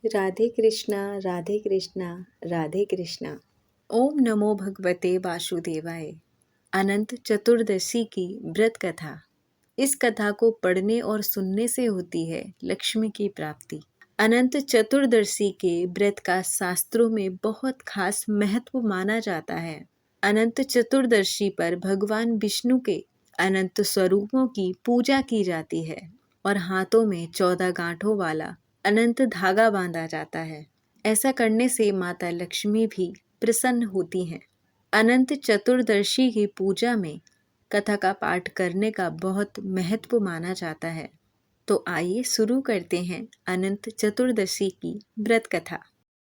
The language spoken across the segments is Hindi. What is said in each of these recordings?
राधे कृष्णा राधे कृष्णा राधे कृष्णा। ओम नमो भगवते वासुदेवाय। अनंत चतुर्दशी की व्रत कथा। इस कथा को पढ़ने और सुनने से होती है लक्ष्मी की प्राप्ति। अनंत चतुर्दशी के व्रत का शास्त्रों में बहुत खास महत्व माना जाता है। अनंत चतुर्दशी पर भगवान विष्णु के अनंत स्वरूपों की पूजा की जाती है और हाथों में 14 गांठों वाला अनंत धागा बांधा जाता है। ऐसा करने से माता लक्ष्मी भी प्रसन्न होती हैं। अनंत चतुर्दशी की पूजा में कथा का पाठ करने का बहुत महत्व माना जाता है। तो आइए शुरू करते हैं अनंत चतुर्दशी की व्रत कथा।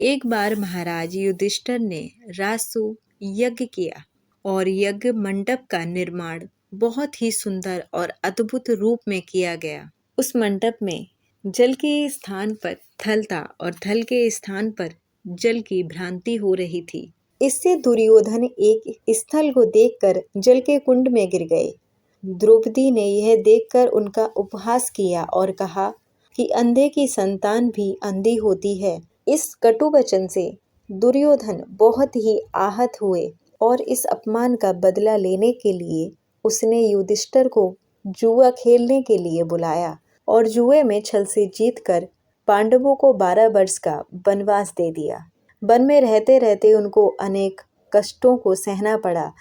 एक बार महाराज युधिष्ठिर ने राजसूय यज्ञ किया और यज्ञ मंडप का निर्माण बहुत ही सुंदर और अद्भुत रूप में किया गया। उस मंडप में जल के स्थान पर थल था और थल के स्थान पर जल की भ्रांति हो रही थी। इससे दुर्योधन एक स्थल को देखकर जल के कुंड में गिर गए। द्रौपदी ने यह देखकर उनका उपहास किया और कहा कि अंधे की संतान भी अंधी होती है। इस कटु वचन से दुर्योधन बहुत ही आहत हुए और इस अपमान का बदला लेने के लिए उसने युधिष्ठिर को जुआ खेलने के लिए बुलाया और जुए में छल से जीतकर पांडवों को 12 वर्ष का वनवास दे दिया। वन में रहते रहते उनको अनेक कष्टों को सहना पड़ा।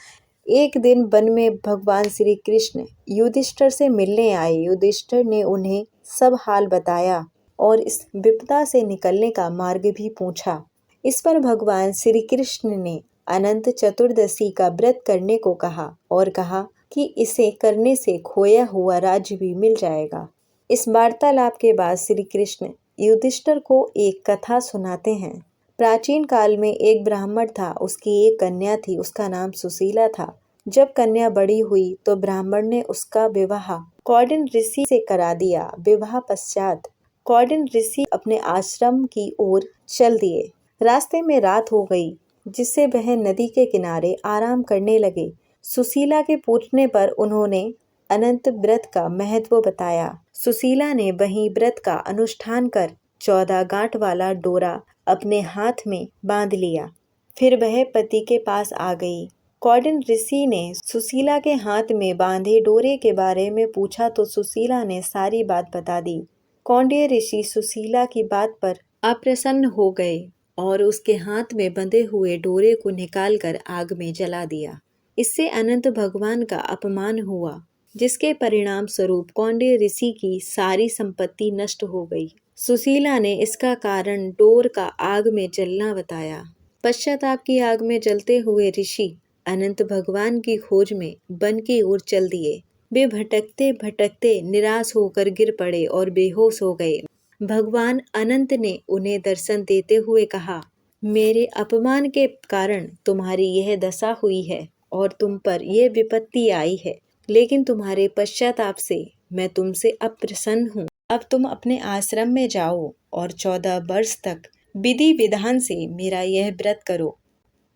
एक दिन वन में भगवान श्री कृष्ण युधिष्ठिर से मिलने आए। युधिष्ठिर ने उन्हें सब हाल बताया और इस विपदा से निकलने का मार्ग भी पूछा। इस पर भगवान श्री कृष्ण ने अनंत चतुर्दशी का व्रत करने को कहा और कहा कि इसे करने से खोया हुआ राज्य भी मिल जाएगा। इस वार्तालाप के बाद श्री कृष्ण युधिष्ठिर को एक कथा सुनाते हैं। प्राचीन काल में एक ब्राह्मण था, उसकी एक कन्या थी, उसका नाम सुशीला था। जब कन्या बड़ी हुई तो ब्राह्मण ने उसका विवाह कौंडिन्य ऋषि से करा दिया। विवाह पश्चात कौंडिन्य ऋषि अपने आश्रम की ओर चल दिए। रास्ते में रात हो गई, जिससे वह नदी के किनारे आराम करने लगे। सुशीला के पूछने पर उन्होंने अनंत व्रत का महत्व बताया। सुशीला ने वहीं व्रत का अनुष्ठान कर 14 गांठ वाला डोरा अपने हाथ में बांध लिया। फिर वह पति के पास आ गई। कौंडिन्य ऋषि ने सुशीला के हाथ में बांधे डोरे के बारे में पूछा तो सुशीला ने सारी बात बता दी। कौंडिन्य ऋषि सुशीला की बात पर अप्रसन्न हो गए और उसके हाथ में बंधे हुए डोरे को निकालकर आग में जला दिया। इससे अनंत भगवान का अपमान हुआ, जिसके परिणाम स्वरूप कौंडिन्य ऋषि की सारी संपत्ति नष्ट हो गई। सुशीला ने इसका कारण डोर का आग में जलना बताया। पश्चाताप की आग में जलते हुए ऋषि अनंत भगवान की खोज में वन की ओर चल दिए। वे भटकते भटकते निराश होकर गिर पड़े और बेहोश हो गए। भगवान अनंत ने उन्हें दर्शन देते हुए कहा, मेरे अपमान के कारण तुम्हारी यह दशा हुई है और तुम पर यह विपत्ति आई है, लेकिन तुम्हारे पश्चाताप से मैं तुमसे अप्रसन्न हूँ। अब तुम अपने आश्रम में जाओ और 14 वर्ष तक विधि विधान से मेरा यह व्रत करो।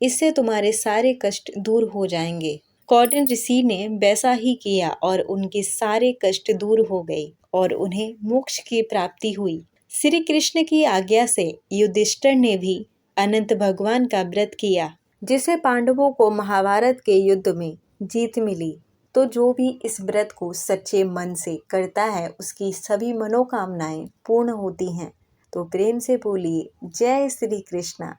इससे तुम्हारे सारे कष्ट दूर हो जाएंगे। कौंडिन्य ऋषि ने वैसा ही किया और उनके सारे कष्ट दूर हो गए और उन्हें मोक्ष की प्राप्ति हुई। श्री कृष्ण की आज्ञा से युधिष्ठिर ने भी अनंत भगवान का व्रत किया, जिससे पांडवों को महाभारत के युद्ध में जीत मिली। तो जो भी इस व्रत को सच्चे मन से करता है, उसकी सभी मनोकामनाएं पूर्ण होती हैं। तो प्रेम से बोलिए जय श्री कृष्णा।